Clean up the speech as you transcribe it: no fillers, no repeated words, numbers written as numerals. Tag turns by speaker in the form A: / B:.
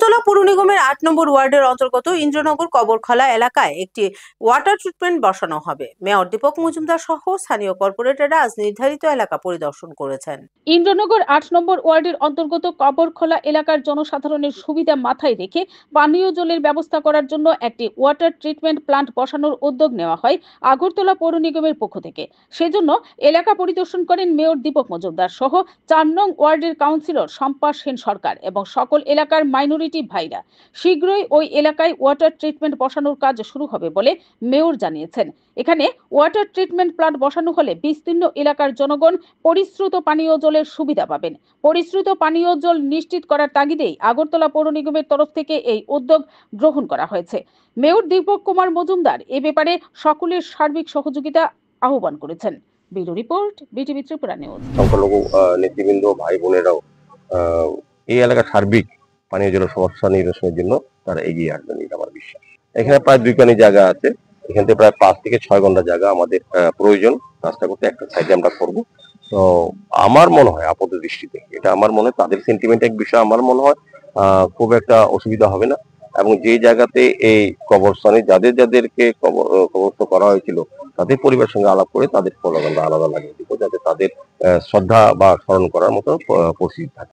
A: আগরতলা পৌর নিগমের ৮ নম্বর ওয়ার্ডের অন্তর্গত ইন্দ্রনগর কবরখালা এলাকায় একটি ওয়াটার ট্রিটমেন্ট বসানো হবে। মেয়র দীপক মজুমদার সহ স্থানীয় কর্পোরেটররা আজ নির্ধারিত এলাকা পরিদর্শন করেছেন।
B: ইন্দ্রনগর ৮ নম্বর ওয়ার্ডের অন্তর্গত কবরখোলা এলাকার জনসাধারণের সুবিধা মাথায় রেখে পানীয় জলের ব্যবস্থা করার জন্য একটি ওয়াটার ট্রিটমেন্ট প্লান্ট বসানোর উদ্যোগ নেওয়া হয় আগরতলা পৌর নিগমের পক্ষ থেকে। সেজন্য এলাকা পরিদর্শন করেন মেয়র দীপক মজুমদার সহ ৪ নং ওয়ার্ডের কাউন্সিলর শম্পা সেন সরকার এবং সকল এলাকার মাইনরিটি ভাইরা। শীঘ্রই ওই এলাকায় ওয়াটার ট্রিটমেন্ট বসানোর কাজ শুরু হবে বলে মেয়র জানিয়েছেন। এখানে ওয়াটার ট্রিটমেন্ট প্লান্ট বসানো হলে বিস্তীর্ণ এলাকার জনগণ পরিশ্রুত পানীয় জলের সুবিধা পাবেন। পরিশ্রুত পানীয় জল নিশ্চিত করার তাগিদেই আগরতলা পৌর নিগমের তরফ থেকে এই উদ্যোগ গ্রহণ করা হয়েছে। মেয়র দীপক কুমার মজুমদার এ ব্যাপারে সকলের সার্বিক সহযোগিতা আহ্বান করেছেন। Bureau report, BTV Tripura news.
C: সংখ্যালঘু নেতৃবৃন্দ ভাই বোনেরাও এই এলাকার সার্বিক পানীয় জলের সমস্যা নিরসনের জন্য তারা এগিয়ে আসবেন, এটা আমার বিশ্বাস। এখানে প্রায় 2 কানি জায়গা আছে, এখান থেকে প্রায় 5 থেকে 6 ঘন্টা জায়গা আমাদের প্রয়োজন রাস্তা করতে। একটা সাইডে আমরা করবো। তো আমার মনে হয় আপাত দৃষ্টিতে এটা আমার মনে হয় তাদের সেন্টিমেন্ট এক বিষয়, আমার মনে হয় খুব একটা অসুবিধা হবে না। এবং যে জায়গাতে এই কবরস্থানে যাদেরকে কবরস্থ করা হয়েছিল তাদের পরিবারের সঙ্গে আলাপ করে তাদের ফলক আমরা আলাদা লাগিয়ে দিব, যাতে তাদের শ্রদ্ধা বা স্মরণ করার মতো পরিস্থিতি থাকে।